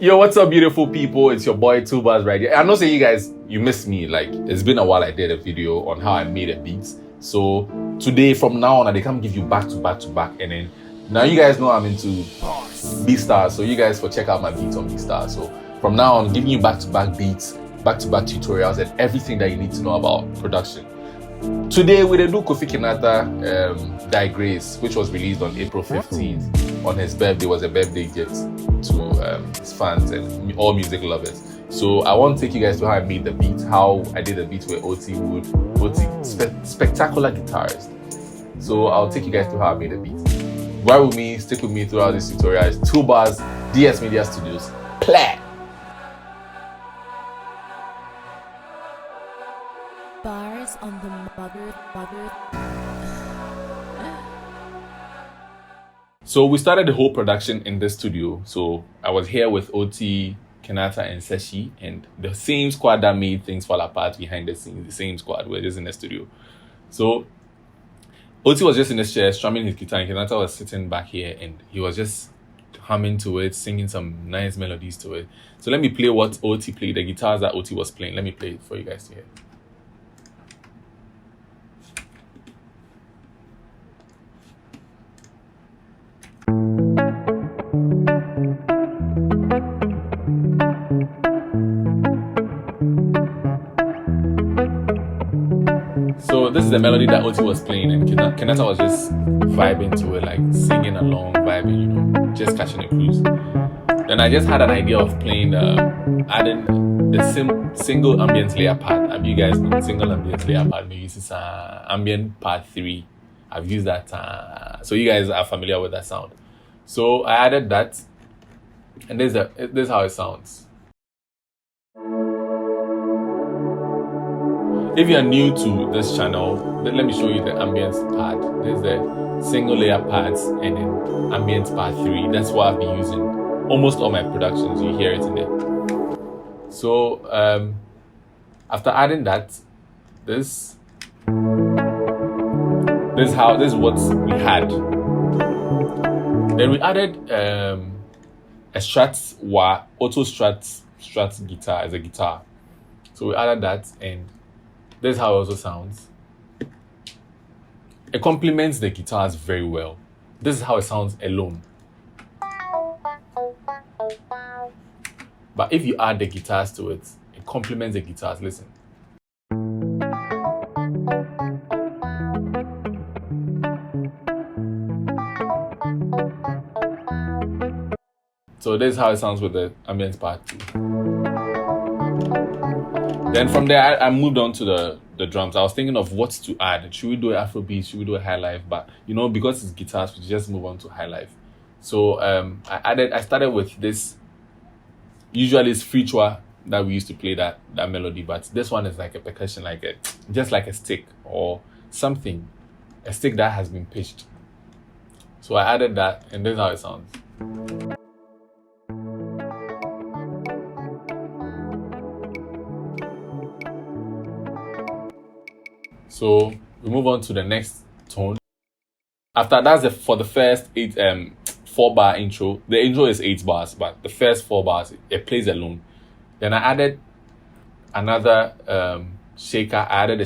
Yo, what's up, beautiful people? It's your boy TwoBars right here. I know say you guys, you missed me. Like, it's been a while I did a video on how I made a beat. So today, from now on, they come give you back to back to back. And then now you guys know I'm into Starr. So you guys for check out my beats on Starr. So from now on, giving you back to back beats, back to back tutorials, and everything that you need to know about production. Today we do Kofi Kinaata Die Grace, which was released on April 15th on his birthday. It was a birthday gift to his fans and all music lovers. So I want to take you guys to how I made the beat, how I did the beat with OT Wood. Spectacular guitarist. So I'll take you guys to how I made the beat. Ride with me, stick with me throughout this tutorial. It's TwoBars, DS Media Studios. Play! Bars on the mother. So we started the whole production in this studio. So I was here with OT, Kinaata, and Seshi, and the same squad that made things fall apart behind the scenes. The same squad. We're just in the studio. So OT was just in his chair strumming his guitar, and Kinaata was sitting back here, and he was just humming to it, singing some nice melodies to it. So let me play what OT played, the guitars that OT was playing. Let me play it for you guys to hear. So this is the melody that OT was playing, and Kinaata was just vibing to it, like singing along, vibing, you know, just catching a cruise. Then I just had an idea of playing, adding the single ambience layer pad. You guys know single ambience layer pad. Maybe this is Ambient Pad 3. I've used that, so you guys are familiar with that sound. So I added that, and this is how it sounds. If you are new to this channel, then let me show you the Ambience Pad. There's the single layer pads and then Ambience Pad 3. That's what I've been using almost all my productions. You hear it in there. So after adding that, this is what we had. Then we added a auto Strat guitar as a guitar. So we added that, and this is how it also sounds. It complements the guitars very well. This is how it sounds alone. But if you add the guitars to it, it complements the guitars. Listen. So this is how it sounds with the Ambience Pad 2. Then from there, I moved on to the drums. I was thinking of what to add. Should we do Afrobeat? Should we do a high life? But you know, because it's guitars, we just move on to high life. So I started with this. Usually it's Frichwa that we used to play that melody, but this one is like a percussion, just like a stick or something, a stick that has been pitched. So I added that, and this is how it sounds. So we move on to the next tone. After that's for the first 4-bar intro. The intro is 8 bars, but the first 4 bars it plays alone. Then I added another shaker. I added the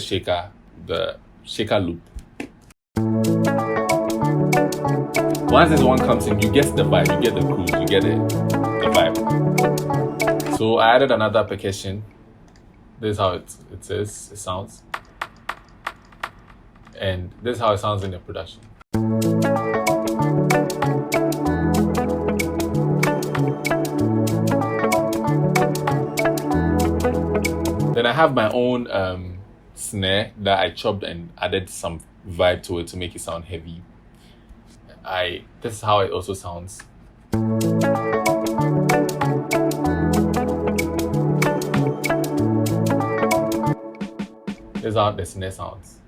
shaker loop. Once this one comes in, you get the vibe, you get the cruise, you get the vibe. So I added another percussion. This is how it sounds. And this is how it sounds in the production. Then I have my own snare that I chopped and added some vibe to it to make it sound heavy. This is how it also sounds. This is how the snare sounds.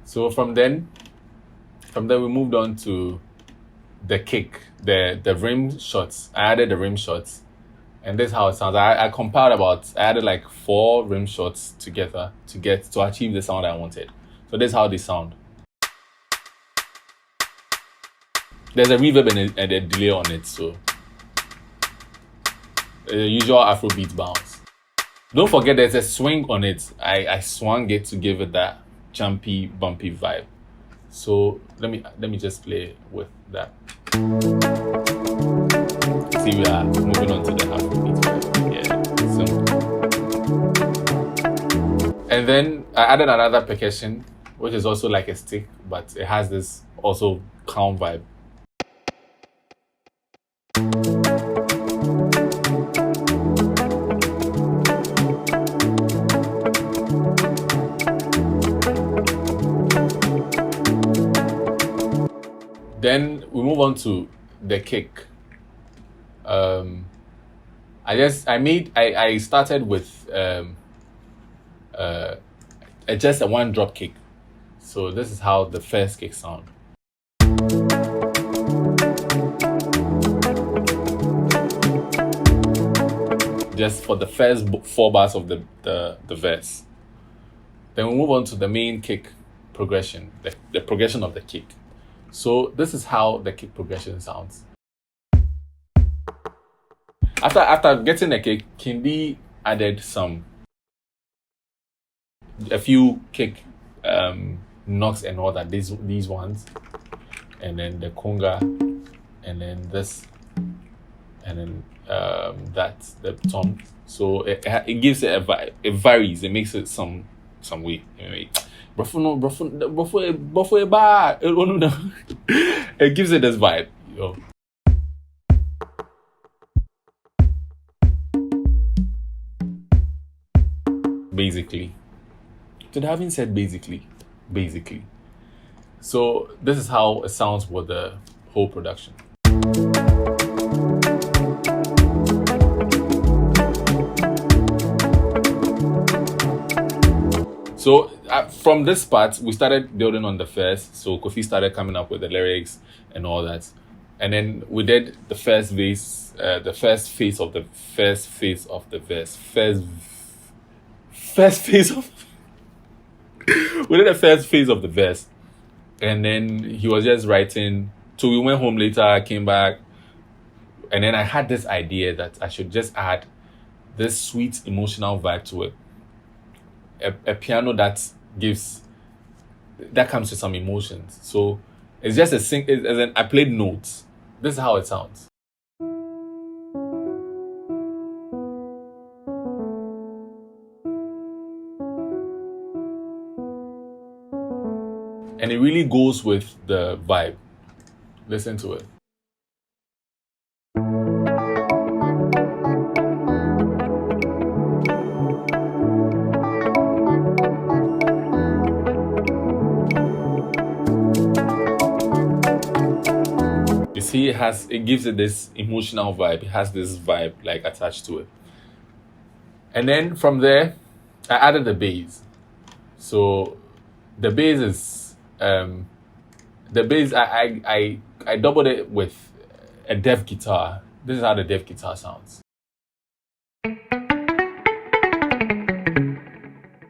So from then we moved on to the kick, the rim shots. I added the rim shots, and this is how it sounds. I added like 4 rim shots together to achieve the sound I wanted. So this is how they sound. there's a reverb and a delay on it, so usual Afrobeat bounce. Don't forget there's a swing on it. I swung it to give it that jumpy, bumpy vibe. So let me just play with that. See, we are moving on to the Afrobeat vibe. Yeah, simple. And then I added another percussion, which is also like a stick, but it has this also calm vibe. Then we move on to the kick. I started with just a one drop kick. So this is how the first kick sound. Just for the first 4 bars of the verse. Then we move on to the main kick progression, the progression of the kick. So this is how the kick progression sounds. After getting the kick, Kindi added a few kick knocks and all that, these ones, and then the conga, and then this, and then that's the tom. So it gives it a vibe. It varies. It makes it some way. Anyway, it gives it this vibe, yo. Basically. So having said basically. So this is how it sounds with the whole production. So from this part, we started building on the first. So Kofi started coming up with the lyrics and all that. And then we did the first phase of the verse. We did the first phase of the verse. And then he was just writing. So we went home later, I came back. And then I had this idea that I should just add this sweet emotional vibe to it. A piano that comes with some emotions. So it's just I played notes. This is how it sounds. And it really goes with the vibe. Listen to it. You see, it gives it this emotional vibe. It has this vibe like attached to it. And then from there, I added the bass. So the bass is I doubled it with a deaf guitar. This is how the deaf guitar sounds.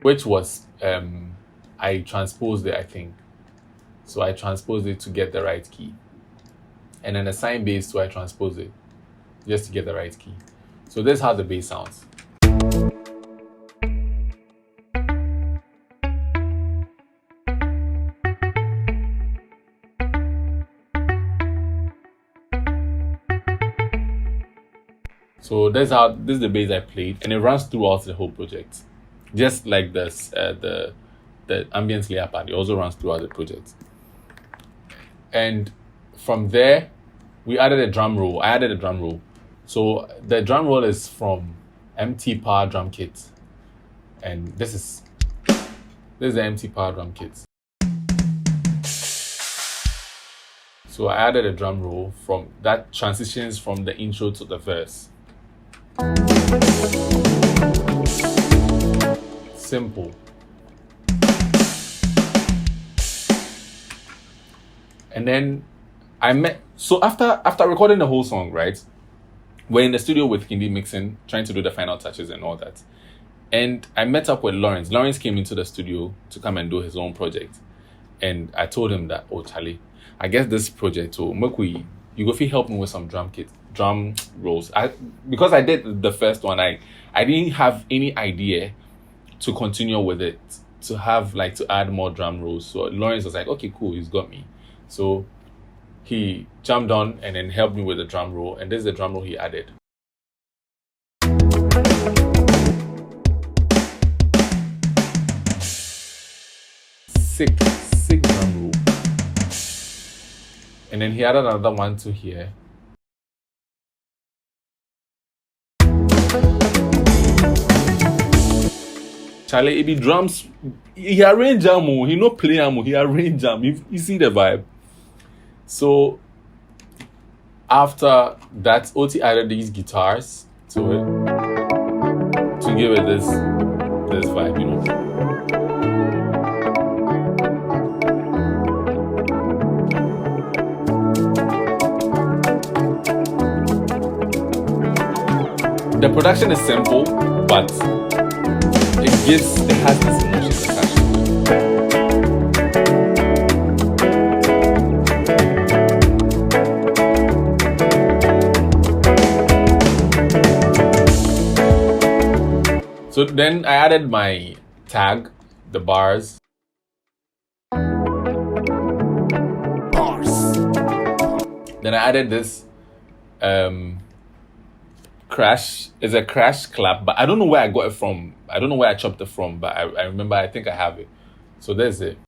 Which was I transposed it, I think. So I transposed it to get the right key. And then assign bass to I transpose it just to get the right key. So this is how the bass sounds. So this is the bass I played, and it runs throughout the whole project, just like this the Ambience Pad. It also runs throughout the project. And from there, we added a drum roll. I added a drum roll. So the drum roll is from MT Power Drum Kit, and this is the MT Power Drum Kit. So I added a drum roll from that transitions from the intro to the verse. Simple. And then after recording the whole song, right? We're in the studio with Kindi mixing, trying to do the final touches and all that. And I met up with Lawrence. Lawrence came into the studio to come and do his own project. And I told him that, oh, Charlie, I guess this project will make you go feel help me with some drum rolls. Because I did the first one, I didn't have any idea to continue with it, to have like to add more drum rolls. So Lawrence was like, okay, cool, he's got me. So he jumped on and then helped me with the drum roll, and this is the drum roll he added. Sick drum roll. And then he added another one to here. Charlie, it be drums. He arrange them. He no play them. He arrange them. You see the vibe. So after that, OT added these guitars to it to give it this vibe, you know. The production is simple, but it has this emotion attached to it. So then I added my tag, the bars. Then I added this crash. It's a crash clap, but I don't know where I got it from. I don't know where I chopped it from, but I remember, I think I have it. So there's it.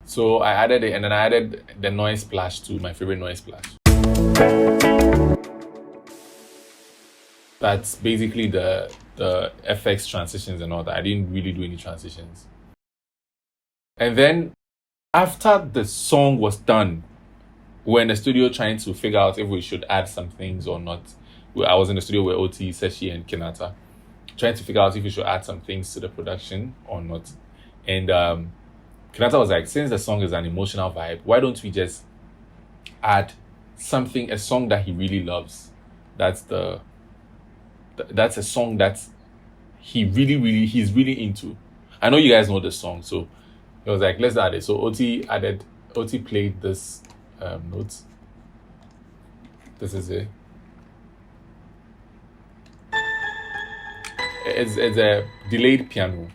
So I added it, and then I added the noise splash too, my favorite noise splash. That's basically the FX transitions and all that. I didn't really do any transitions. And then after the song was done, we're in the studio trying to figure out if we should add some things or not. I was in the studio with OT, Seshi, and Kinaata, trying to figure out if we should add some things to the production or not. And Kinaata was like, since the song is an emotional vibe, why don't we just add something, a song that he really loves? That's a song that he's really into. I know you guys know the song, so it was like, let's add it. So OT played this notes. This is it. It's a delayed piano.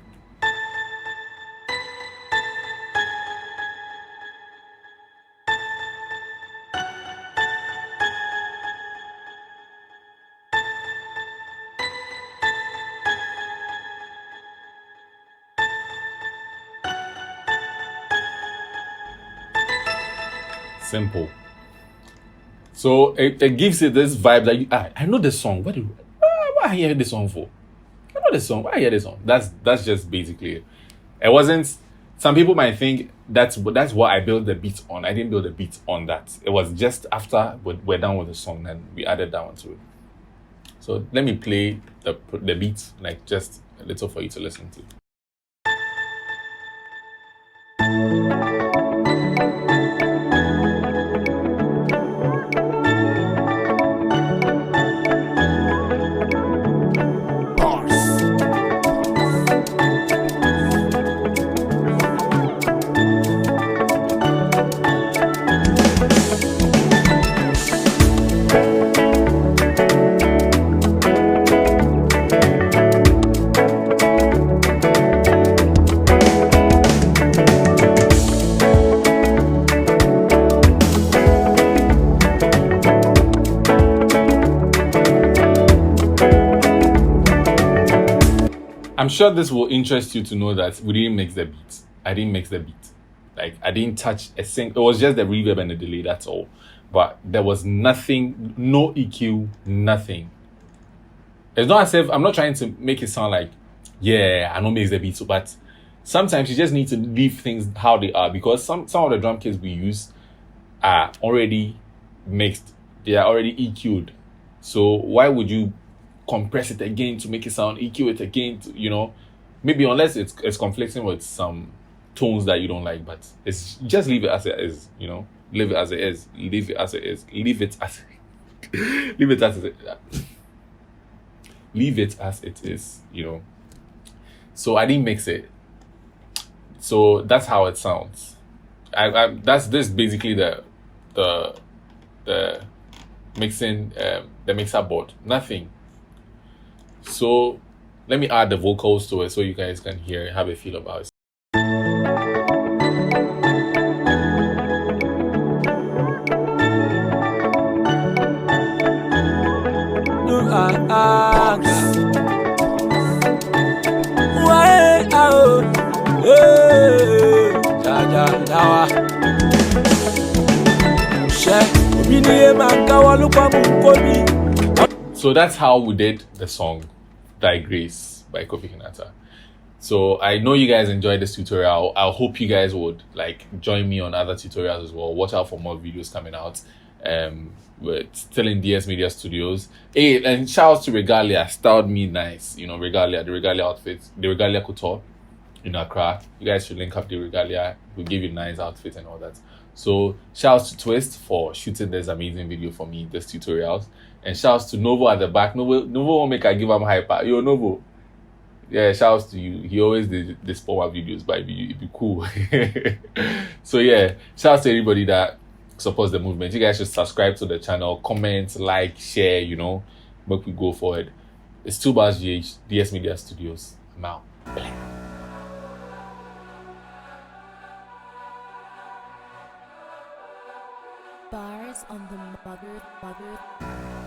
Simple. So it gives it this vibe that I know the song. What I hear this song for? I know the song. Why I hear this song? That's just basically it. It wasn't. Some people might think that's what I built the beat on. I didn't build the beat on that. It was just after we're done with the song, then we added that one to it. So let me play the beat, like just a little for you to listen to. I'm sure this will interest you to know that we didn't mix the beat. I didn't mix the beat. Like, I didn't touch a single. It was just the reverb and the delay, that's all. But there was nothing, no EQ, nothing. It's not as if I'm not trying to make it sound like, yeah, I don't mix the beat. But sometimes you just need to leave things how they are, because some of the drum kits we use are already mixed. They are already EQ'd. So why would you compress it again to make it sound, EQ it again to, maybe, unless it's conflicting with some tones that you don't like, but it's just leave it as it is, leave it as it is, leave it as it is, leave it as leave it as it leave it as it is, So I didn't mix it. So that's how it sounds. That's this basically the the mixing the mixer board. Nothing. So let me add the vocals to it so you guys can hear, have a feel about it. So that's how we did the song Thy Grace by Kofi Kinaata. So I know you guys enjoyed this tutorial. I hope you guys would like join me on other tutorials as well. Watch out for more videos coming out. We're still in DS Media Studios. Hey, and shout out to Regalia, styled me nice. You know, Regalia, the Regalia outfits, the Regalia couture in Accra. You guys should link up the Regalia. We'll give you nice outfits and all that. So shout out to Twist for shooting this amazing video for me, this tutorials. And shout out to Novo at the back. Novo won't make I give him hyper. Yo, Novo. Yeah, shout out to you. He always did this power videos, but it'd be cool. So yeah, shout out to everybody that supports the movement. You guys should subscribe to the channel, comment, like, share, you know, make we go forward. It's TwoBars GH, DS Media Studios. I'm out. Bars on the mother.